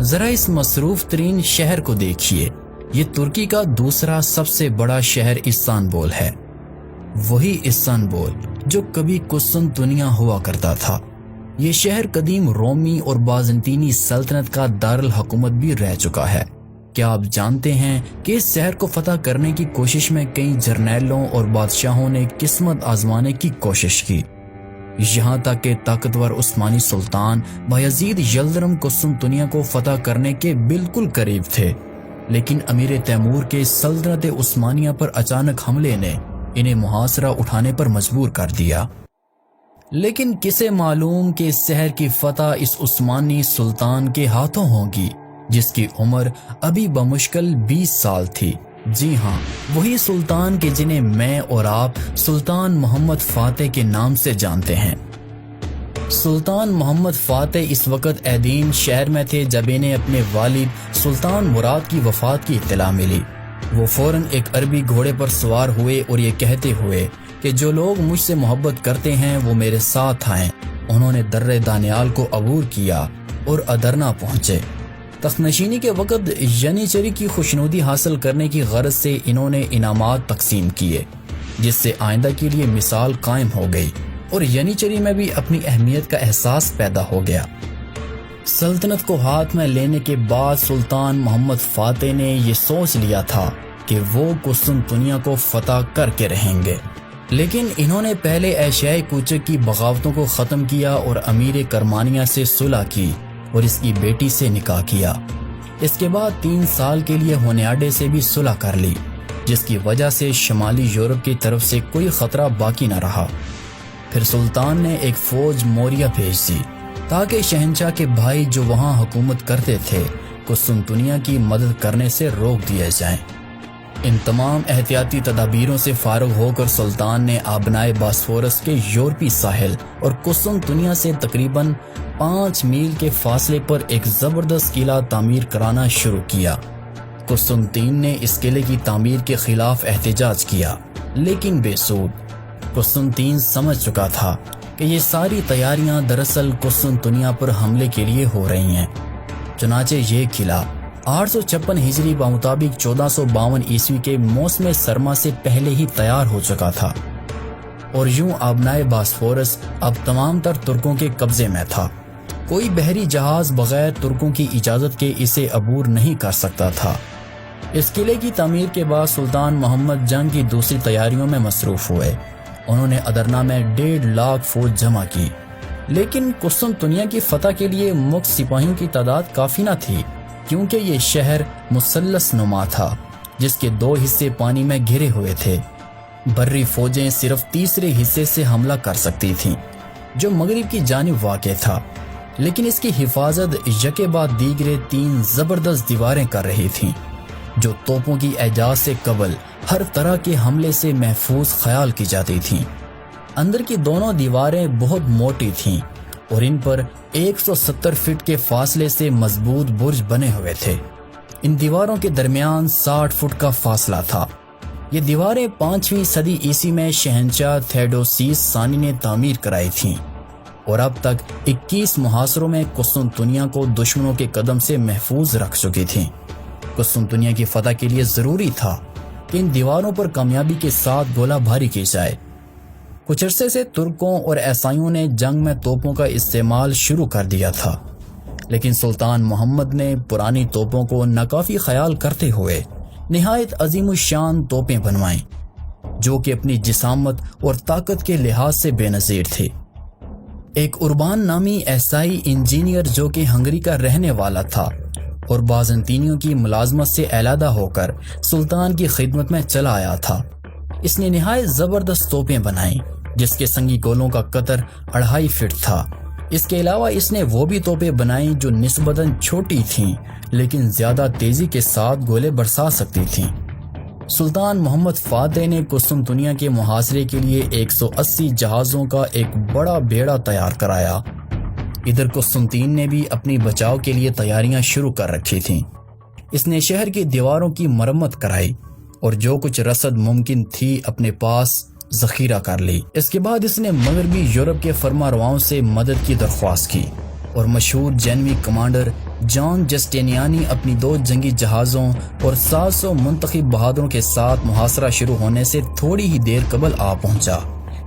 ذرا اس مصروف ترین شہر کو دیکھیے، یہ ترکی کا دوسرا سب سے بڑا شہر استنبول ہے، وہی استنبول جو کبھی قسطنطنیہ ہوا کرتا تھا۔ یہ شہر قدیم رومی اور بازنطینی سلطنت کا دارالحکومت بھی رہ چکا ہے۔ کیا آپ جانتے ہیں کہ اس شہر کو فتح کرنے کی کوشش میں کئی جرنیلوں اور بادشاہوں نے قسمت آزمانے کی کوشش کی، یہاں تک کہ طاقتور عثمانی سلطان بایزید یلدرم قسطنطنیہ کو فتح کرنے کے بالکل قریب تھے، لیکن امیر تیمور کے سلطنت عثمانیہ پر اچانک حملے نے انہیں محاصرہ اٹھانے پر مجبور کر دیا۔ لیکن کسے معلوم کہ اس شہر کی فتح اس عثمانی سلطان کے ہاتھوں ہوگی جس کی عمر ابھی بمشکل 20 سال تھی۔ جی ہاں، وہی سلطان کے جنہیں میں اور آپ سلطان محمد فاتح کے نام سے جانتے ہیں۔ سلطان محمد فاتح اس وقت ایدین شہر میں تھے جب انہیں اپنے والد سلطان مراد کی وفات کی اطلاع ملی۔ وہ فوراً ایک عربی گھوڑے پر سوار ہوئے اور یہ کہتے ہوئے کہ جو لوگ مجھ سے محبت کرتے ہیں وہ میرے ساتھ آئیں، انہوں نے درہ دانیال کو عبور کیا اور ادرنا پہنچے۔ تخت نشینی کے وقت ینیچری کی خوشنودی حاصل کرنے کی غرض سے انہوں نے انعامات تقسیم کیے، جس سے آئندہ کے لیے مثال قائم ہو گئی اور ینیچری میں بھی اپنی اہمیت کا احساس پیدا ہو گیا۔ سلطنت کو ہاتھ میں لینے کے بعد سلطان محمد فاتح نے یہ سوچ لیا تھا کہ وہ قسطنطنیہ کو فتح کر کے رہیں گے، لیکن انہوں نے پہلے ایشیائے کوچک کی بغاوتوں کو ختم کیا اور امیر کرمانیہ سے صلح کی اور اس کی بیٹی سے نکاح کیا۔ اس کے بعد 3 سال کے لیے ہونیاڈے سے بھی صلح کر لی، جس کی وجہ سے شمالی یورپ کی طرف سے کوئی خطرہ باقی نہ رہا۔ پھر سلطان نے ایک فوج موریا بھیج دی تاکہ شہنشاہ کے بھائی جو وہاں حکومت کرتے تھے قسطنطنیہ کی مدد کرنے سے روک دیے جائیں۔ ان تمام احتیاطی تدابیروں سے فارغ ہو کر سلطان نے آبنائے باسفورس کے یورپی ساحل اور قسطنطنیہ سے تقریباً 5 میل کے فاصلے پر ایک زبردست قلعہ تعمیر کرانا شروع کیا۔ قسطنطین نے اس قلعے کی تعمیر کے خلاف احتجاج کیا، لیکن بے سود۔ قسطنطین سمجھ چکا تھا کہ یہ ساری تیاریاں دراصل قسطنطنیہ پر حملے کے لیے ہو رہی ہیں، چنانچہ یہ قلعہ 856 ہجری بمطابق 1452 عیسوی کے موسم سرما سے پہلے ہی تیار ہو چکا تھا، اور یوں آبنائے باسفورس اب تمام تر ترکوں کے قبضے میں تھا۔ کوئی بحری جہاز بغیر ترکوں کی اجازت کے اسے عبور نہیں کر سکتا تھا۔ اس قلعے کی تعمیر کے بعد سلطان محمد جنگ کی دوسری تیاریوں میں مصروف ہوئے۔ انہوں نے ادرنا میں 1.5 لاکھ فوج جمع کی، لیکن قسطنطنیہ کی فتح کے لیے مفت سپاہیوں کی تعداد کافی نہ تھی، کیونکہ یہ شہر مثلث نما تھا جس کے 2 حصے پانی میں گھرے ہوئے تھے۔ بری فوجیں صرف تیسرے حصے سے حملہ کر سکتی تھیں جو مغرب کی جانب واقع تھا، لیکن اس کی حفاظت یکے بعد دیگرے 3 زبردست دیواریں کر رہی تھیں جو توپوں کی اعجاز سے قبل ہر طرح کے حملے سے محفوظ خیال کی جاتی تھیں۔ اندر کی دونوں دیواریں بہت موٹی تھیں اور ان پر 170 فٹ کے فاصلے سے مضبوط برج بنے ہوئے تھے۔ ان دیواروں کے درمیان 60 فٹ کا فاصلہ تھا۔ یہ دیواریں 5ویں صدی عیسوی میں شہنشاہ تھیوڈوسیس ثانی نے تعمیر کرائی تھیں اور اب تک 21 محاصروں میں قسطنطنیہ کو دشمنوں کے قدم سے محفوظ رکھ چکی تھیں۔ قسطنطنیہ کی فتح کے لیے ضروری تھا کہ ان دیواروں پر کامیابی کے ساتھ گولہ باری کی جائے۔ کچھ عرصے سے ترکوں اور عیسائیوں نے جنگ میں توپوں کا استعمال شروع کر دیا تھا، لیکن سلطان محمد نے پرانی توپوں کو ناکافی خیال کرتے ہوئے نہایت عظیم الشان توپیں بنوائیں جو کہ اپنی جسامت اور طاقت کے لحاظ سے بے نظیر تھی۔ ایک اربان نامی عیسائی انجینئر جو کہ ہنگری کا رہنے والا تھا اور بازنطینیوں کی ملازمت سے علیحدہ ہو کر سلطان کی خدمت میں چلا آیا تھا، اس نے نہایت زبردست توپیں بنائیں جس کے سنگی گولوں کا قطر 2.5 فٹ تھا۔ اس کے علاوہ اس نے وہ بھی توپیں بنائیں جو نسبتاً چھوٹی تھیں لیکن زیادہ تیزی کے ساتھ گولے برسا سکتی تھیں۔ سلطان محمد فاتح نے قسطنطنیہ کے محاصرے کے لیے 180 جہازوں کا ایک بڑا بیڑا تیار کرایا۔ ادھر قسطنطین نے بھی اپنی بچاؤ کے لیے تیاریاں شروع کر رکھی تھیں۔ اس نے شہر کی دیواروں کی مرمت کرائی اور جو کچھ رسد ممکن تھی اپنے پاس ذخیرہ کر لی۔ اس کے بعد اس نے مغربی یورپ کے فرما رواؤں سے مدد کی درخواست کی اور مشہور جینوی کمانڈر جان جسٹینیانی اپنی 2 جنگی جہازوں اور 700 منتخب بہادروں کے ساتھ محاصرہ شروع ہونے سے تھوڑی ہی دیر قبل آ پہنچا۔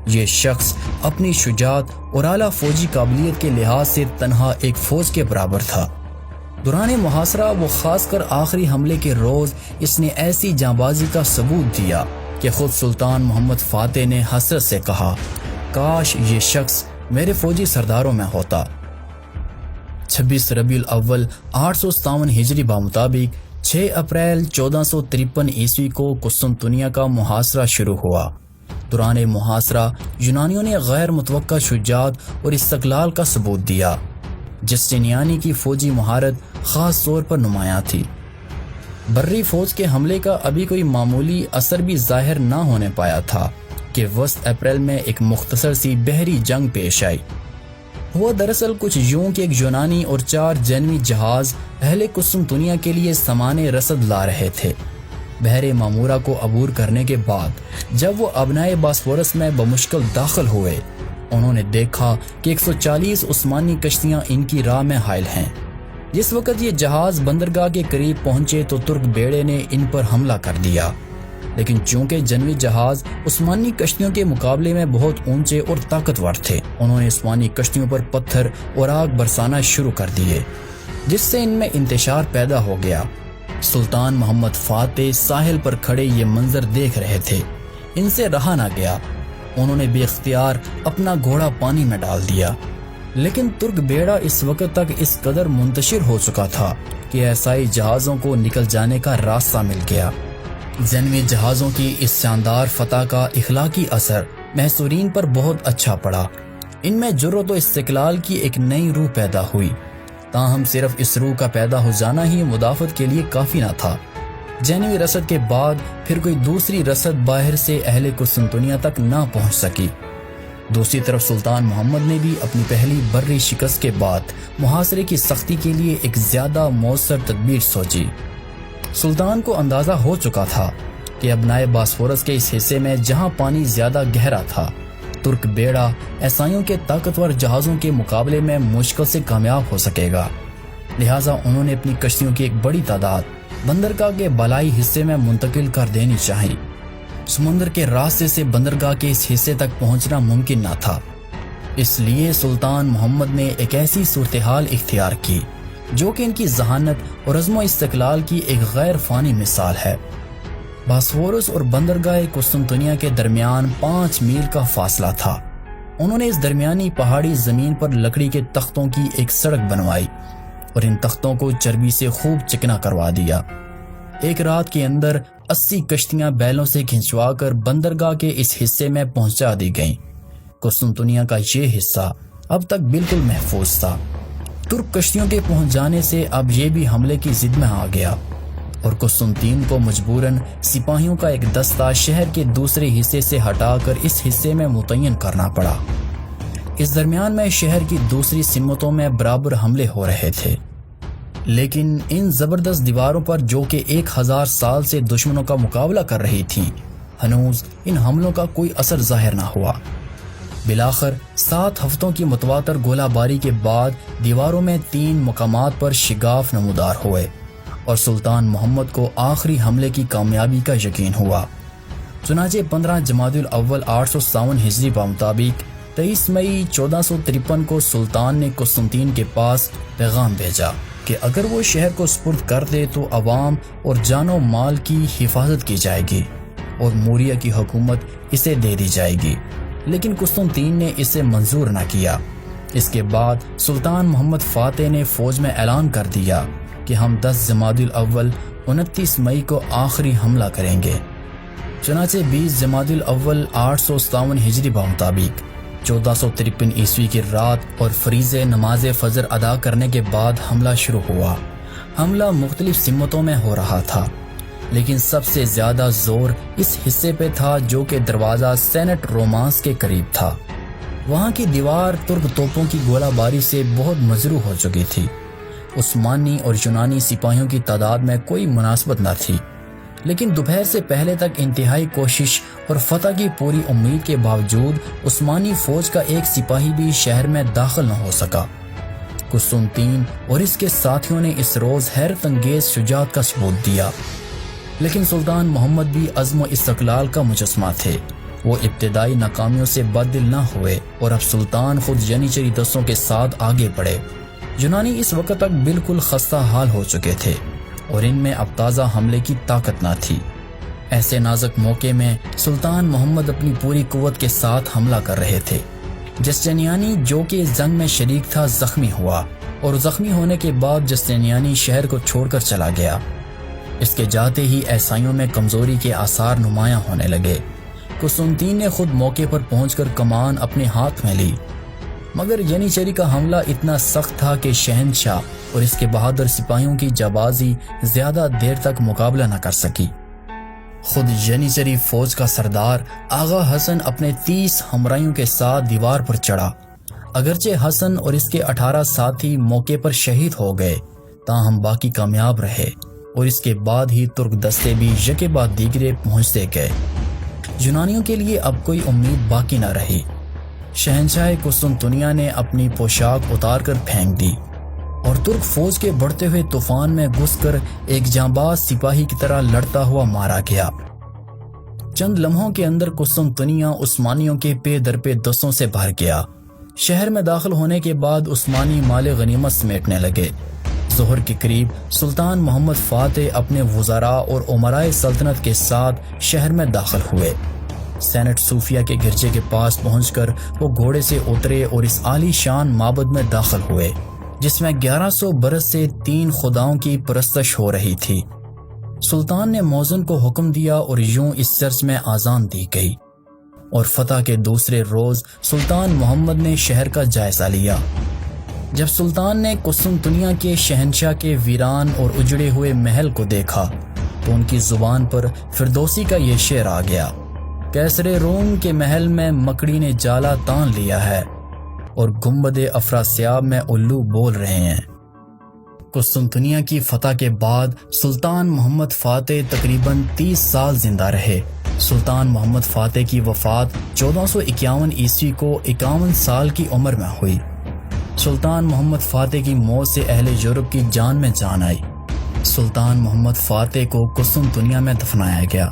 یہ شخص اپنی شجاعت اور اعلیٰ فوجی قابلیت کے لحاظ سے تنہا ایک فوج کے برابر تھا۔ دوران محاصرہ وہ خاص کر آخری حملے کے روز اس نے ایسی جانبازی کا ثبوت دیا کہ خود سلطان محمد فاتح نے حسرت سے کہا، کاش یہ شخص میرے فوجی سرداروں میں ہوتا۔ 26 ربیع الاول 857 ہجری بمطابق 6 اپریل 1453 عیسوی کو قسطنطنیہ کا محاصرہ شروع ہوا۔ دوران محاصرہ یونانیوں نے غیر متوقع شجاعت اور استقلال کا ثبوت دیا۔ جسٹینیانی کی فوجی مہارت خاص طور پر نمایاں تھی۔ بری فوج کے حملے کا ابھی کوئی معمولی اثر بھی ظاہر نہ ہونے پایا تھا کہ وسط اپریل میں ایک مختصر سی بحری جنگ پیش آئی۔ وہ دراصل کچھ یوں کہ ایک یونانی اور 4 جینوی جہاز اہل قسطنطنیہ کے لیے سامان رسد لا رہے تھے۔ بحر معمورہ کو عبور کرنے کے بعد جب وہ ابنائے باسفورس میں بمشکل داخل ہوئے، انہوں نے دیکھا کہ 140 عثمانی کشتیاں ان کی راہ میں حائل ہیں۔ جس وقت یہ جہاز بندرگاہ کے قریب پہنچے تو ترک بیڑے نے ان پر حملہ کر دیا، لیکن چونکہ جنوی جہاز عثمانی کشتیوں کے مقابلے میں بہت اونچے اور طاقتور تھے، انہوں نے عثمانی کشتیوں پر پتھر اور آگ برسانا شروع کر دیے، جس سے ان میں انتشار پیدا ہو گیا۔ سلطان محمد فاتح ساحل پر کھڑے یہ منظر دیکھ رہے تھے، ان سے رہا نہ گیا۔ انہوں نے بے اختیار اپنا گھوڑا پانی میں ڈال دیا، لیکن ترک بیڑا اس وقت تک اس قدر منتشر ہو چکا تھا کہ عیسائی جہازوں کو نکل جانے کا راستہ مل گیا۔ جینوی جہازوں کی اس شاندار فتح کا اخلاقی اثر محصورین پر بہت اچھا پڑا۔ ان میں جرأت و استقلال کی ایک نئی روح پیدا ہوئی، تاہم صرف اس روح کا پیدا ہو جانا ہی مدافعت کے لیے کافی نہ تھا۔ جینوی رسد کے بعد پھر کوئی دوسری رسد باہر سے اہل قسطنطنیہ تک نہ پہنچ سکی۔ دوسری طرف سلطان محمد نے بھی اپنی پہلی بری شکست کے بعد محاصرے کی سختی کے لیے ایک زیادہ مؤثر تدبیر سوچی۔ سلطان کو اندازہ ہو چکا تھا کہ ابنائے باسفورس کے اس حصے میں جہاں پانی زیادہ گہرا تھا، ترک بیڑا عیسائیوں کے طاقتور جہازوں کے مقابلے میں مشکل سے کامیاب ہو سکے گا۔ لہٰذا انہوں نے اپنی کشتیوں کی ایک بڑی تعداد بندرگاہ کے بالائی حصے میں منتقل کر دینی چاہی۔ سمندر کے راستے سے بندرگاہ کے اس حصے تک پہنچنا ممکن نہ تھا، اس لیے سلطان محمد نے ایک ایسی صورتحال اختیار کی جو کہ ان کی ذہانت اور عزم و استقلال کی ایک غیر فانی مثال ہے۔ باسفورس اور بندرگاہ قسطنطنیہ کے درمیان 5 میل کا فاصلہ تھا۔ انہوں نے اس درمیانی پہاڑی زمین پر لکڑی کے تختوں کی ایک سڑک بنوائی اور ان تختوں کو چربی سے خوب چکنا کروا دیا۔ ایک رات کے اندر 80 کشتیاں بیلوں سے کھنچوا کر بندرگاہ کے اس حصے میں پہنچا دی گئیں۔ قسطنطنیہ کا یہ حصہ اب تک بالکل محفوظ تھا۔ ترک کشتیوں کے پہنچ جانے سے اب یہ بھی حملے کی ضد میں آ گیا اور قسطنطین کو مجبوراً سپاہیوں کا ایک دستہ شہر کے دوسرے حصے سے ہٹا کر اس حصے میں متعین کرنا پڑا۔ اس درمیان میں شہر کی دوسری سمتوں میں برابر حملے ہو رہے تھے، لیکن ان زبردست دیواروں پر جو کہ 1000 سال سے دشمنوں کا مقابلہ کر رہی تھیں، ہنوز ان حملوں کا کوئی اثر ظاہر نہ ہوا۔ بالآخر 7 ہفتوں کی متواتر گولہ باری کے بعد دیواروں میں 3 مقامات پر شگاف نمودار ہوئے اور سلطان محمد کو آخری حملے کی کامیابی کا یقین ہوا۔ چنانچہ 15 جمادی الاول 857 ہجری بمطابق 23 مئی 1453 کو سلطان نے قسطنطین کے پاس پیغام بھیجا کہ اگر وہ شہر کو سپرد کر دے تو عوام اور جان و مال کی حفاظت کی جائے گی اور موریہ کی حکومت اسے دے دی جائے گی، لیکن قسطنطین نے اسے منظور نہ کیا۔ اس کے بعد سلطان محمد فاتح نے فوج میں اعلان کر دیا کہ ہم 10 جمادی الاول 29 مئی کو آخری حملہ کریں گے۔ چنانچہ 20 جمادی الاول 857 ہجری بمطابق 1453 عیسوی کی رات اور فریضہ نماز فجر ادا کرنے کے بعد حملہ شروع ہوا۔ حملہ مختلف سمتوں میں ہو رہا تھا، لیکن سب سے زیادہ زور اس حصے پہ تھا جو کہ دروازہ سینٹ رومانس کے قریب تھا۔ وہاں کی دیوار ترک توپوں کی گولہ باری سے بہت مجروح ہو چکی تھی۔ عثمانی اور یونانی سپاہیوں کی تعداد میں کوئی مناسبت نہ تھی، لیکن دوپہر سے پہلے تک انتہائی کوشش اور فتح کی پوری امید کے باوجود عثمانی فوج کا ایک سپاہی بھی شہر میں داخل نہ ہو سکا۔ قسطنطین اور اس کے ساتھیوں نے اس روز حیرت انگیز شجاعت کا ثبوت دیا، لیکن سلطان محمد بھی عزم و استقلال کا مجسمہ تھے۔ وہ ابتدائی ناکامیوں سے بددل نہ ہوئے اور اب سلطان خود جنیچری دستوں کے ساتھ آگے بڑھے۔ یونانی اس وقت تک بالکل خستہ حال ہو چکے تھے اور ان میں اب تازہ حملے کی طاقت نہ تھی۔ ایسے نازک موقع میں سلطان محمد اپنی پوری قوت کے ساتھ حملہ کر رہے تھے۔ جسٹینیانی جو کہ اس جنگ میں شریک تھا زخمی ہوا اور زخمی ہونے کے بعد جسٹینیانی شہر کو چھوڑ کر چلا گیا۔ اس کے جاتے ہی عیسائیوں میں کمزوری کے آثار نمایاں ہونے لگے۔ قسطنطین نے خود موقع پر پہنچ کر کمان اپنے ہاتھ میں لی، مگر ینیچری کا حملہ اتنا سخت تھا کہ شہنشاہ اور اس کے بہادر سپاہیوں کی جانبازی زیادہ دیر تک مقابلہ نہ کر سکی۔ خود ینیچری فوج کا سردار آغا حسن اپنے 30 ہمراہیوں کے ساتھ دیوار پر چڑھا۔ اگرچہ حسن اور اس کے 18 ساتھی موقع پر شہید ہو گئے، تاہم باقی کامیاب رہے اور اس کے بعد ہی ترک دستے بھی یکے بعد دیگرے پہنچتے گئے۔ یونانیوں کے لیے اب کوئی امید باقی نہ رہی۔ شہنشاہ قسطنطنیہ نے اپنی پوشاک اتار کر پھینک دی اور ترک فوج کے بڑھتے ہوئے طوفان میں گھس کر ایک جانباز سپاہی کی طرح لڑتا ہوا مارا گیا۔ چند لمحوں کے اندر قسطنطنیہ عثمانیوں کے پے در پے دستوں سے بھر گیا۔ شہر میں داخل ہونے کے بعد عثمانی مال غنیمت سمیٹنے لگے۔ ظہر کے قریب سلطان محمد فاتح اپنے وزراء اور امرائے سلطنت کے ساتھ شہر میں داخل ہوئے۔ سینٹ صوفیہ کے گرجے کے پاس پہنچ کر وہ گھوڑے سے اترے اور اس عالی شان معبد میں داخل ہوئے جس میں 1100 برس سے 3 خداؤں کی پرستش ہو رہی تھی۔ سلطان نے مؤذن کو حکم دیا اور یوں اس چرچ میں اذان دی گئی، اور فتح کے دوسرے روز سلطان محمد نے شہر کا جائزہ لیا۔ جب سلطان نے قسطنطنیہ کے شہنشاہ کے ویران اور اجڑے ہوئے محل کو دیکھا تو ان کی زبان پر فردوسی کا یہ شعر آ گیا: قیصر روم کے محل میں مکڑی نے جالا تان لیا ہے اور گنبد افراسیاب میں الو بول رہے ہیں۔ قسطنطنیہ کی فتح کے بعد سلطان محمد فاتح تقریباً 30 سال زندہ رہے۔ سلطان محمد فاتح کی وفات 1451 عیسوی کو 51 سال کی عمر میں ہوئی۔ سلطان محمد فاتح کی موت سے اہل یورپ کی جان میں جان آئی۔ سلطان محمد فاتح کو قسطنطنیہ میں دفنایا گیا۔